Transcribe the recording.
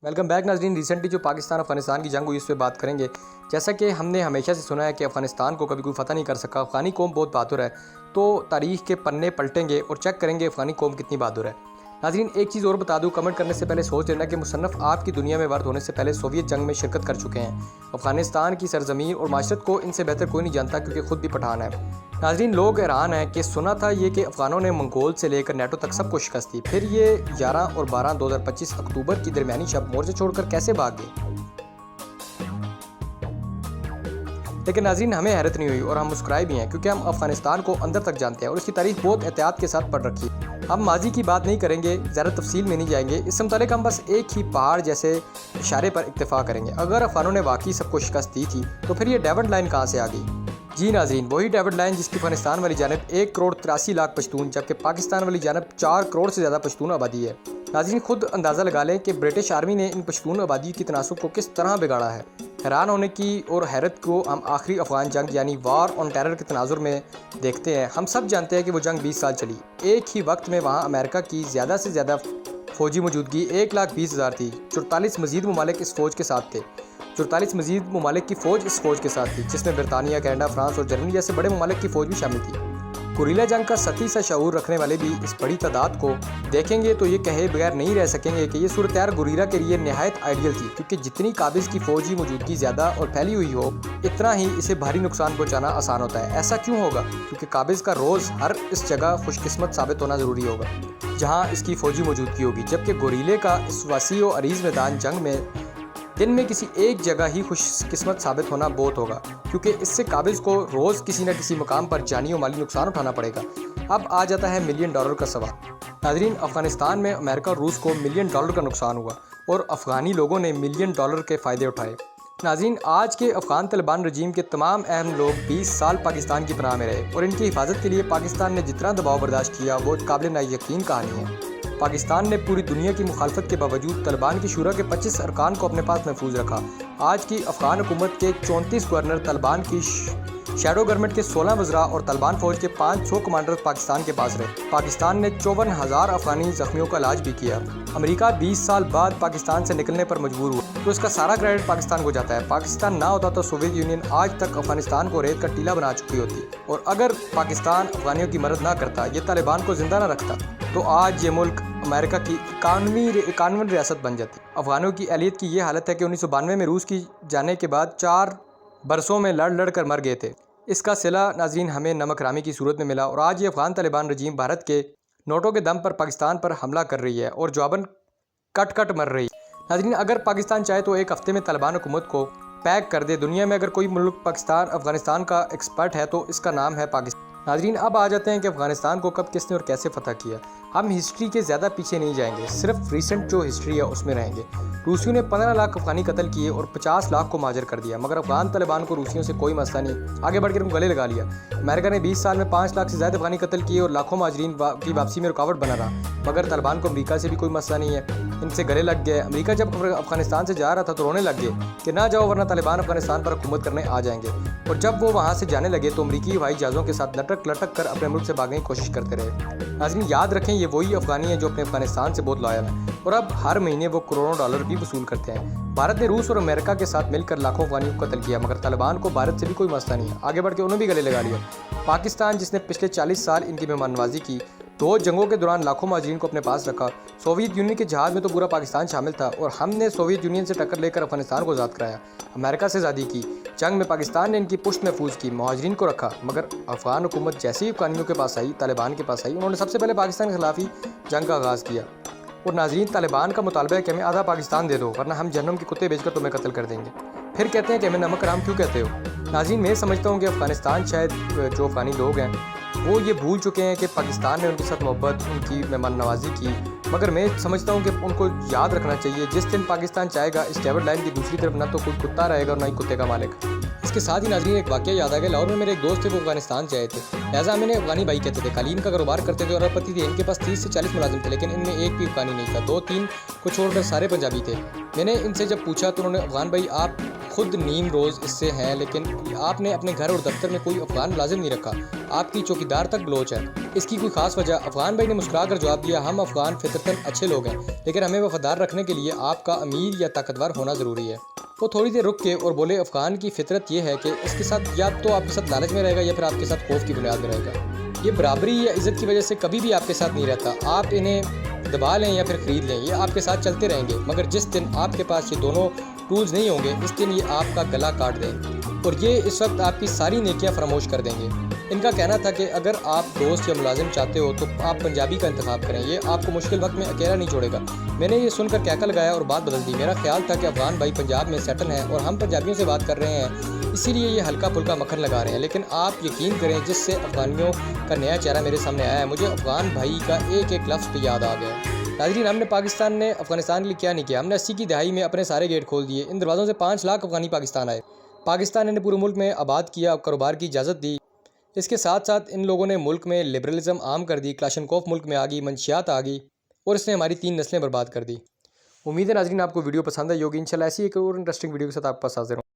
Welcome back नाज़रीन। Recently जो पाकिस्तान अफगानिस्तान की जंग हुई उस पर बात करेंगे। जैसा कि हमने हमेशा से सुना है कि अफ़गानिस्तान को कभी कोई फ़तह नहीं कर सका, अफ़गानी कौम बहुत बहादुर है। तो तारीख़ के पन्ने पलटेंगे और चेक करेंगे अफ़गानी कौम कितनी बहादुर है। नाज़रीन एक चीज़ और बता दूं, कमेंट करने से पहले सोच लेना कि मुसन्नफ़ आपकी दुनिया में वर्द होने से पहले सोवियत जंग में शिरकत कर चुके हैं। अफ़गानिस्तान की सरज़मीन और माशरत को इनसे बेहतर कोई नहीं जानता, क्योंकि ख़ुद भी पठान है। नाज़रीन लोग हैरान हैं कि सुना था ये कि अफ़गानों ने मंगोल से लेकर नेटो तक सबको शिकस्त दी, फिर ये 11 और 12 2025 अक्टूबर की दरमियानी शब मोर्चे छोड़कर कैसे भाग गए। लेकिन नाज़रीन हमें हैरत नहीं हुई और हम मुस्कुराए भी हैं, क्योंकि हम अफ़गानिस्तान को अंदर तक जानते हैं और उसकी तारीख बहुत एहतियात के साथ पढ़ रखी है। हम माजी की बात नहीं करेंगे, ज़्यादा तफसील में नहीं जाएंगे। इस मुतालिक हम बस एक ही पहाड़ जैसे इशारे पर इक्तफ़ा करेंगे। अगर अफ़गानों ने वाकई सबको शिकस्त दी थी तो फिर ये डेविड लाइन कहाँ से आ गई। जी नाज़रीन, वही डेविड लाइन जिसकी अफ़गानिस्तान वाली जानब 1 करोड़ 83 लाख पश्तून, जबकि पाकिस्तान वाली जानब 4 करोड़ से ज़्यादा पश्तून आबादी है। नाज़रीन खुद अंदाज़ा लगा लें कि ब्रिटिश आर्मी ने इन पश्तून आबादी की तनासुब को किस तरह बिगाड़ा है। हैरान होने की और हैरत को हम आखिरी अफ़गान जंग यानी वार ऑन टेरर के तनाजुर में देखते हैं। हम सब जानते हैं कि वो जंग 20 साल चली। एक ही वक्त में वहाँ अमेरिका की ज़्यादा से ज़्यादा फ़ौजी मौजूदगी 1,20,000 थी। 44 मज़ीद ममालिक इस फ़ौज के साथ थे। 44 मज़ीद ममालिक की फ़ौज इस फ़ौज के साथ थी, जिसमें बरतानिया, कनाडा, फ्रांस और जर्मनी जैसे बड़े ममालिक की फ़ौज भी शामिल थी। गुरीला जंग का सती सा शऊर रखने वाले भी इस बड़ी तादाद को देखेंगे तो ये कहे बगैर नहीं रह सकेंगे कि ये सूरत यार गुरीला के लिए नहायत आइडियल थी, क्योंकि जितनी काबिज़ की फ़ौजी मौजूदगी ज़्यादा और फैली हुई हो, इतना ही इसे भारी नुकसान पहुँचाना आसान होता है। ऐसा क्यों होगा? क्योंकि काबिज़ का रोज़ हर इस जगह खुशकिस्मत साबित होना ज़रूरी होगा जहाँ इसकी फ़ौजी मौजूदगी होगी, जबकि गुरीले का इस वसी और अरीज़ मैदान जंग में दिन में किसी एक जगह ही खुशकिस्मत साबित होना बहुत होगा, क्योंकि इससे काबिज़ को रोज़ किसी न किसी मुकाम पर जानी और माली नुकसान उठाना पड़ेगा। अब आ जाता है $1 मिलियन का सवाल। नाज़रीन अफ़गानिस्तान में अमेरिका और रूस को $1 मिलियन का नुकसान हुआ और अफ़गानी लोगों ने $1 मिलियन के फ़ायदे उठाए। नाज़रीन आज के अफ़गान तालिबान रजीम के तमाम अहम लोग 20 साल पाकिस्तान की पनाह में रहे और इनकी हिफाजत के लिए पाकिस्तान ने जितना दबाव बर्दाश्त किया वो काबिल यकीन कहानी है। पाकिस्तान ने पूरी दुनिया की मुखालफत के बावजूद तालिबान की शूरा के 25 अरकान को अपने पास महफूज रखा। आज की अफ़गान हुकूमत के 34 गवर्नर, तालिबान की शैडो गवर्नमेंट के 16 वज़रा और तालिबान फ़ौज के 500 कमांडर पाकिस्तान के पास रहे। पाकिस्तान ने 54,000 अफ़गानी ज़ख्मियों का इलाज भी किया। अमेरिका 20 साल बाद पाकिस्तान से निकलने पर मजबूर हुआ तो इसका सारा क्रेडिट पाकिस्तान को जाता है। पाकिस्तान ना होता तो सोवियत यूनियन आज तक अफ़गानिस्तान को रेत का टीला बना चुकी होती, और अगर पाकिस्तान अफ़गानियों की मदद ना करता, ये तालिबान को ज़िंदा ना रखता, तो आज ये मुल्क अमेरिका की 51वीं रियासत बन जाती। अफ़गानों की अहलियत की ये हालत है कि 1992 में रूस की जाने के बाद 4 बरसों में लड़ कर मर गए थे। इसका सिला नाज़रीन हमें नमक रामी की सूरत में मिला और आज ये अफ़गान तालिबान रजीम भारत के नोटों के दम पर पाकिस्तान पर हमला कर रही है और जवाबन कट मर रही है। नाज़रीन अगर पाकिस्तान चाहे तो एक हफ़्ते में तालिबान हुकूमत को पैक कर दे। दुनिया में अगर कोई मुल्क पाकिस्तान अफ़गानिस्तान का एक्सपर्ट है तो इसका नाम है पाकिस्तान। नाज़रीन अब आ जाते हैं कि अफ़गानिस्तान को कब, किसने और कैसे फ़तह किया। हम हिस्ट्री के ज़्यादा पीछे नहीं जाएंगे, सिर्फ रिसेंट जो हिस्ट्री है उसमें रहेंगे। रूसियों ने 15 लाख अफ़गानी कत्ल किए और 50 लाख को माजर कर दिया, मगर अफ़गान तालिबान को रूसियों से कोई मसला नहीं, आगे बढ़कर उनको गले लगा लिया। अमेरिका ने 20 साल में 5 लाख से ज़्यादा अफ़गानी कत्ल किए और लाखों माजरीन की वापसी में रुकावट बना रहा, मगर तालिबान को अमेरिका से भी कोई मसला नहीं है, इनसे गले लग गए। अमेरिका जब अफ़गानिस्तान से जा रहा था तो रोने लग गए कि ना जाओ वरना तालिबान अफ़गानिस्तान पर हुकूमत करने आ जाएंगे, और जब वो वहाँ से जाने लगे तो अमरीकी हवाई जहाज़ों के साथ लटक कर अपने मुल्क से भागने की कोशिश करते रहे। नाज़रीन याद रखें ये वही अफ़गानी है जो अपने अफ़गानिस्तान से बहुत लॉयल है और अब हर महीने वो करोड़ों डॉलर भी वसूल करते हैं। भारत ने रूस और अमेरिका के साथ मिलकर लाखों अफ़गानियों को कत्ल किया, मगर तालिबान को भारत से भी कोई मसला नहीं है, आगे बढ़ के उन्होंने भी गले लगा लिया। पाकिस्तान जिसने पिछले 40 साल इनकी मेहमान नवाजी की, 2 जंगों के दौरान लाखों माजरीन को अपने पास रखा। सोवियत यूनियन के जहाज़ में तो पूरा पाकिस्तान शामिल था और हमने सोवियत यूनियन से टक्कर लेकर अफ़गानिस्तान को आज़ाद कराया। अमेरिका से आज़ादी की जंग में पाकिस्तान ने इनकी पुष्ट महफूज की, महाजरीन को रखा, मगर अफ़गान हुकूमत जैसे ही अफ़गानियों के पास आई, तालिबान के पास आई, उन्होंने सबसे पहले पाकिस्तान के खिलाफ ही जंग का आगाज़ किया। और नाज़रीन तालिबान का मुतालबा है कि हमें आधा पाकिस्तान दे दो वरना हम जहन्नम के कुत्ते बेचकर तुम्हें कत्ल कर देंगे। फिर कहते हैं कि हमें नमक हराम क्यों कहते हो। नाज़रीन मैं समझता हूँ कि अफ़गानिस्तान शायद जो अफ़गानी लोग हैं वो ये भूल चुके हैं कि पाकिस्तान ने उनके साथ मोहब्बत, उनकी मेहमान नवाजी की, मगर मैं समझता हूँ कि उनको याद रखना चाहिए जिस दिन पाकिस्तान चाहेगा इस डेविड लाइन की दूसरी तरफ ना तो कोई कुत्ता रहेगा और ना ही कुत्ते का मालिक। इसके साथ ही नाज़रीन एक वाक़या याद आ गया। लाहौर में मेरे एक दोस्त थे, वो अफ़गानिस्तान से आए थे, लिहाजा मैंने अफ़गानी भाई कहते थे, कालीन का कारोबार करते थे और अरबपति थे। इनके पास 30 से 40 मुलाजिम थे, लेकिन इनमें एक भी अफ़गानी नहीं था। 2-3 को छोड़कर सारे पंजाबी थे। मैंने इनसे जब पूछा तो उन्होंने, अफ़गान भाई आप खुद नीम रोज़ इससे हैं, लेकिन आपने अपने घर और दफ्तर में कोई अफ़गान मुलाजिम नहीं रखा, आपकी चौकीदार तक बलोच है। इसकी कोई ख़ास वजह? अफ़गान भाई ने मुस्कुरा कर जवाब दिया, हम अफ़गान फितरतन अच्छे लोग हैं, लेकिन हमें वफ़ादार रखने के लिए आपका अमीर या ताकतवर होना ज़रूरी है। वो थोड़ी देर रुक के और बोले, अफ़गान की फितरत ये है कि इसके साथ या तो आपके साथ लालच में रहेगा या फिर आपके साथ खौफ की बुनियाद में रहेगा। ये बराबरी या इज़्ज़त की वजह से कभी भी आपके साथ नहीं रहता। आप इन्हें दबा लें या फिर ख़रीद लें, ये आपके साथ चलते रहेंगे, मगर जिस दिन आपके पास ये दोनों टूल्स नहीं होंगे, इस दिन ये आपका गला काट दें और ये इस वक्त आपकी सारी नेकियां फरामोश कर देंगे। इनका कहना था कि अगर आप दोस्त या मुलाजिम चाहते हो तो आप पंजाबी का इंतखाब करें, ये आपको मुश्किल वक्त में अकेला नहीं छोड़ेगा। मैंने ये सुनकर कैका लगाया और बात बदल दी। मेरा ख्याल था कि अफ़गान भाई पंजाब में सेटल हैं और हम पंजाबियों से बात कर रहे हैं, इसीलिए ये हल्का फुल्का मक्खन लगा रहे हैं। लेकिन आप यकीन करें, जिससे अफ़गानियों का नया चेहरा मेरे सामने आया है, मुझे अफ़गान भाई का एक एक लफ्ज़ पे याद आ गया। नाज़रीन, हमने पाकिस्तान ने अफ़गानिस्तान के लिए क्या नहीं किया। हमने 80 की दहाई में अपने सारे गेट खोल दिए। इन दरवाज़ों से 5 लाख अफ़गानी पाकिस्तान आए। पाकिस्तान ने पूरे मुल्क में आबाद किया, कारोबार की इजाज़त दी। इसके साथ साथ इन लोगों ने मुल्क में लिबरलिज़म आम कर दी, क्लाशनकोफ मुल्क में आ गई, मंशियात आ गई और इसने हमारी 3 नस्लें बर्बाद कर दी। उम्मीद है नाज़रीन आपको वीडियो पसंद आई होगी। इंशाल्लाह ऐसी एक और इंटरेस्टिंग वीडियो के साथ आपके पास हाज़िर हूँ।